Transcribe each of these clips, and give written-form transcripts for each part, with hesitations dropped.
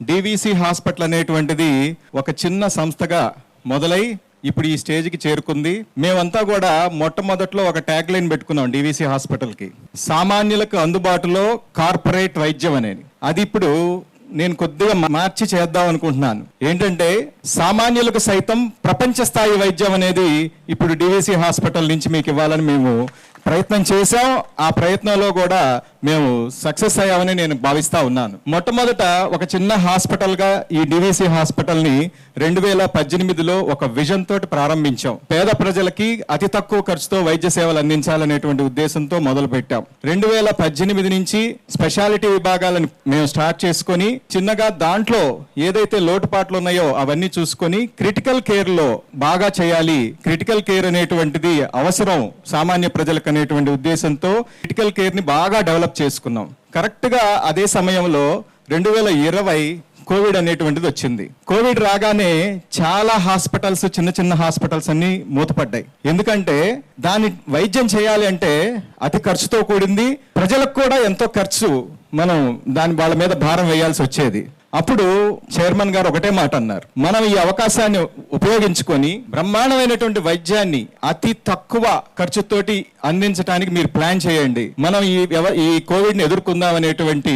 DVC hospital అనేటువంటిది ఒక చిన్న సంస్థగా మొదలై ఇప్పుడు ఈ స్టేజ్కి చేరుకుంది. మేమంతా కూడా మొట్టమొదట్లో ఒక ట్యాగ్ లైన్ పెట్టుకున్నాం డివిసి హాస్పిటల్కి, సామాన్యులకు అందుబాటులో కార్పొరేట్ వైద్యం అనేది. అది ఇప్పుడు నేను కొద్దిగా మార్చి చేద్దాం అనుకుంటున్నాను. ఏంటంటే సామాన్యులకు సైతం ప్రపంచ స్థాయి వైద్యం అనేది ఇప్పుడు డివిసి హాస్పిటల్ నుంచి మీకు ఇవ్వాలని మేము ప్రయత్నం చేశాం. ఆ ప్రయత్నంలో కూడా మేము సక్సెస్ అయ్యామని నేను భావిస్తా ఉన్నాను. మొట్టమొదట ఒక చిన్న హాస్పిటల్గా ఈ డివిసి హాస్పిటల్ని 2018లో ఒక విజన్ తోటి ప్రారంభించాం. పేద ప్రజలకి అతి తక్కువ ఖర్చుతో వైద్య సేవలు అందించాలనేటువంటి ఉద్దేశంతో మొదలు పెట్టాం. 2018 నుంచి స్పెషాలిటీ విభాగాలను మేము స్టార్ట్ చేసుకొని చిన్నగా దాంట్లో ఏదైతే లోటుపాట్లు ఉన్నాయో అవన్నీ చూసుకొని క్రిటికల్ కేర్ లో బాగా చేయాలి, క్రిటికల్ కేర్ అనేటువంటిది అవసరం సామాన్య ప్రజలకు అనేటువంటి ఉద్దేశంతో క్రిటికల్ కేర్ ని బాగా డెవలప్ చేసుకున్నాం. కరెక్ట్ గా అదే సమయంలో 2020 కోవిడ్ అనేటువంటిది వచ్చింది. కోవిడ్ రాగానే చాలా హాస్పిటల్స్, చిన్న చిన్న హాస్పిటల్స్ అన్ని మూతపడ్డాయి. ఎందుకంటే దాన్ని వైద్యం చేయాలి అంటే అతి ఖర్చుతో కూడింది, ప్రజలకు కూడా ఎంతో ఖర్చు, మనం వాళ్ళ మీద భారం వేయాల్సి వచ్చేది. అప్పుడు చైర్మన్ గారు ఒకటే మాట అన్నారు, మనం ఈ అవకాశాన్ని ఉపయోగించుకొని బ్రహ్మాండమైనటువంటి వైద్యాన్ని అతి తక్కువ ఖర్చుతోటి అందించడానికి మీరు ప్లాన్ చేయండి, మనం ఈ కోవిడ్ ని ఎదుర్కొందాం అనేటువంటి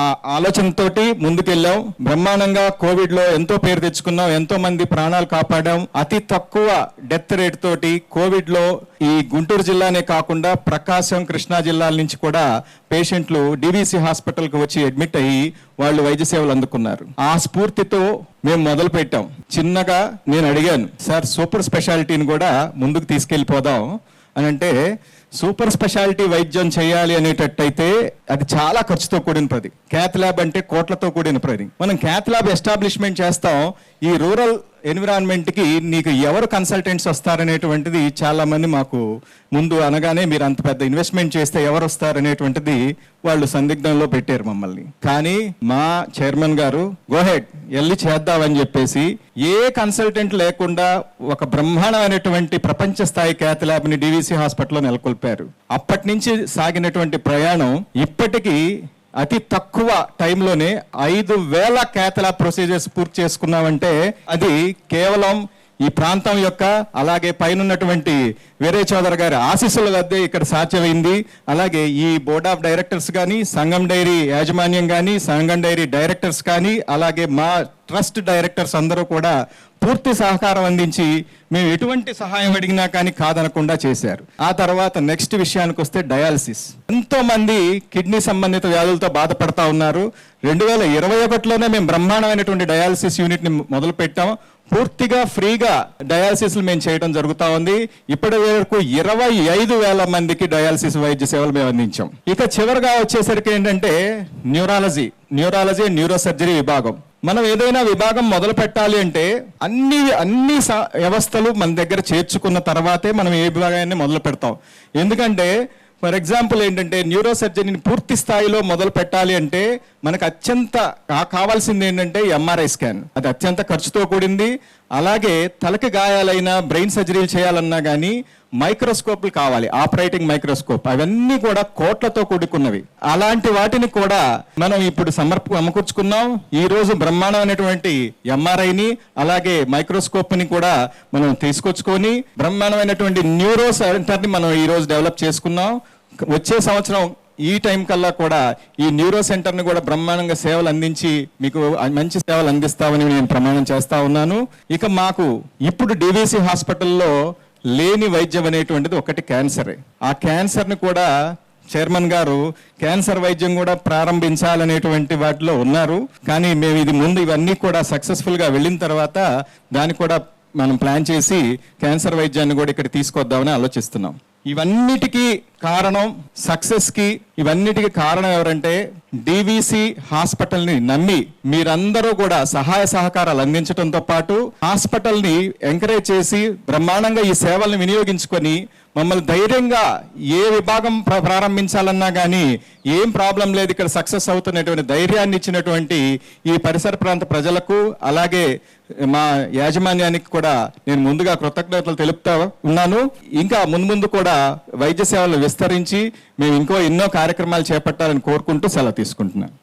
ఆ ఆలోచనతోటి ముందుకెళ్ళాం. బ్రహ్మాండంగా కోవిడ్ లో ఎంతో పేరు తెచ్చుకున్నాం, ఎంతో మంది ప్రాణాలు కాపాడాం. అతి తక్కువ డెత్ రేట్ తోటి కోవిడ్ లో ఈ గుంటూరు జిల్లానే కాకుండా ప్రకాశం, కృష్ణా జిల్లాల నుంచి కూడా పేషెంట్లు డివిసి హాస్పిటల్ కు వచ్చి అడ్మిట్ అయ్యి వాళ్ళు వైద్య సేవలు అందుకున్నారు. ఆ స్ఫూర్తితో మేము మొదలు పెట్టాం. చిన్నగా నేను అడిగాను, సార్ సూపర్ స్పెషాలిటీని కూడా ముందుకు తీసుకెళ్ళిపోదాం అని. అంటే సూపర్ స్పెషాలిటీ వైద్యం చేయాలి అనేటట్టయితే అది చాలా ఖర్చుతో కూడిన పని. క్యాత్ ల్యాబ్ అంటే కోట్లతో కూడిన పని. మనం క్యాత్ ల్యాబ్ ఎస్టాబ్లిష్మెంట్ చేస్తాం, ఈ రూరల్ ఎన్విరాన్మెంట్ కి నీకు ఎవరు కన్సల్టెంట్స్ వస్తారనేటువంటిది చాలా మంది మాకు ముందు అనగానే మీరు అంత పెద్ద ఇన్వెస్ట్మెంట్ చేస్తే ఎవరు వస్తారనేటువంటిది వాళ్ళు సందిగ్ధంలో పెట్టారు మమ్మల్ని. కానీ మా చైర్మన్ గారు గోహెడ్ వెళ్ళి చేద్దామని చెప్పేసి ఏ కన్సల్టెంట్ లేకుండా ఒక బ్రహ్మాండమైనటువంటి ప్రపంచ స్థాయి క్యాత్ ల్యాబ్ ని డివిసి హాస్పిటల్లో నెలకొల్పారు. అప్పటి నుంచి సాగినటువంటి ప్రయాణం ఇప్పటికీ అతి తక్కువ టైంలోనే 5,000 క్యాత్ ల్యాబ్ ప్రొసీజర్స్ పూర్తి చేసుకున్నామంటే అది కేవలం ఈ ప్రాంతం యొక్క, అలాగే పైనన్నటువంటి వీరే చౌదరి గారి ఆశీస్సుల వద్దే ఇక్కడ సాధ్యమైంది. అలాగే ఈ బోర్డ్ ఆఫ్ డైరెక్టర్స్ కానీ, సంగం డైరీ యాజమాన్యం కానీ, సంగం డైరీ డైరెక్టర్స్ కానీ, అలాగే మా ట్రస్ట్ డైరెక్టర్స్ అందరూ కూడా పూర్తి సహకారం అందించి మేము ఎటువంటి సహాయం అడిగినా కానీ కాదనకుండా చేశారు. ఆ తర్వాత నెక్స్ట్ విషయానికి వస్తే డయాలసిస్. ఎంతో మంది కిడ్నీ సంబంధిత వ్యాధులతో బాధపడతా ఉన్నారు. 2021లోనే మేము బ్రహ్మాండమైనటువంటి డయాలసిస్ యూనిట్ ని మొదలు పెట్టాం. పూర్తిగా ఫ్రీగా డయాలసిస్ మేము చేయడం జరుగుతూ ఉంది. ఇప్పటి వరకు 25,000 మందికి డయాలసిస్ వైద్య సేవలు మేము అందించాం. ఇక చివరిగా వచ్చేసరికి ఏంటంటే న్యూరాలజీ న్యూరో సర్జరీ విభాగం. మనం ఏదైనా విభాగం మొదలు పెట్టాలి అంటే అన్ని వ్యవస్థలు మన దగ్గర చేర్చుకున్న తర్వాతే మనం ఏ విభాగాన్ని మొదలు పెడతాం. ఎందుకంటే ఫర్ ఎగ్జాంపుల్ ఏంటంటే న్యూరో సర్జరీని పూర్తి స్థాయిలో మొదలు పెట్టాలి అంటే మనకు అత్యంత కావాల్సింది ఏంటంటే ఎంఆర్ఐ స్కాన్. అది అత్యంత ఖర్చుతో కూడింది. అలాగే తలకి గాయాలైన బ్రెయిన్ సర్జరీలు చేయాలన్నా కానీ మైక్రోస్కోప్లు కావాలి, ఆపరేటింగ్ మైక్రోస్కోప్. అవన్నీ కూడా కోట్లతో కూడుకున్నవి. అలాంటి వాటిని కూడా మనం ఇప్పుడు సమకూర్చుకున్నాం. ఈ రోజు బ్రహ్మాండమైనటువంటి ఎంఆర్ఐని అలాగే మైక్రోస్కోప్ ని కూడా మనం తీసుకొచ్చుకొని బ్రహ్మాండమైనటువంటి న్యూరో సెంటర్ని మనం ఈ రోజు డెవలప్ చేసుకున్నాం. వచ్చే సంవత్సరం ఈ టైం కల్లా కూడా ఈ న్యూరో సెంటర్ని కూడా బ్రహ్మాండంగా సేవలు అందించి మీకు మంచి సేవలు అందిస్తామని నేను ప్రమాణం చేస్తా ఉన్నాను. ఇక మాకు ఇప్పుడు డివిసి హాస్పిటల్లో లేని వైద్యం అనేటువంటిది ఒకటి క్యాన్సరే. ఆ క్యాన్సర్ని కూడా చైర్మన్ గారు క్యాన్సర్ వైద్యం కూడా ప్రారంభించాలనేటువంటి వాటిలో ఉన్నారు. కానీ మేము ఇవన్నీ కూడా సక్సెస్ఫుల్గా వెళ్ళిన తర్వాత దాన్ని కూడా మనం ప్లాన్ చేసి క్యాన్సర్ వైద్యాన్ని కూడా ఇక్కడ తీసుకొద్దామని ఆలోచిస్తున్నాం. ఇవన్నిటికీ కారణం, సక్సెస్ కి ఇవన్నిటికీ కారణం ఎవరంటే డివిసి హాస్పిటల్ ని నమ్మి మీరందరూ కూడా సహాయ సహకారాలు అందించడంతో పాటు హాస్పిటల్ ని ఎంకరేజ్ చేసి బ్రహ్మాండంగా ఈ సేవల్ని వినియోగించుకొని మమ్మల్ని ధైర్యంగా ఏ విభాగం ప్రారంభించాలన్నా కానీ ఏం ప్రాబ్లం లేదు, ఇక్కడ సక్సెస్ అవుతున్నటువంటి ధైర్యాన్ని ఇచ్చినటువంటి ఈ పరిసర ప్రాంత ప్రజలకు అలాగే మా యాజమాన్యానికి కూడా నేను ముందుగా కృతజ్ఞతలు తెలుపుతా ఉన్నాను. ఇంకా ముందు కూడా వైద్య సేవలు విస్తరించి మేము ఎన్నో కార్యక్రమాలు చేపట్టాలని కోరుకుంటూ సెలవు తీసుకుంటున్నాను.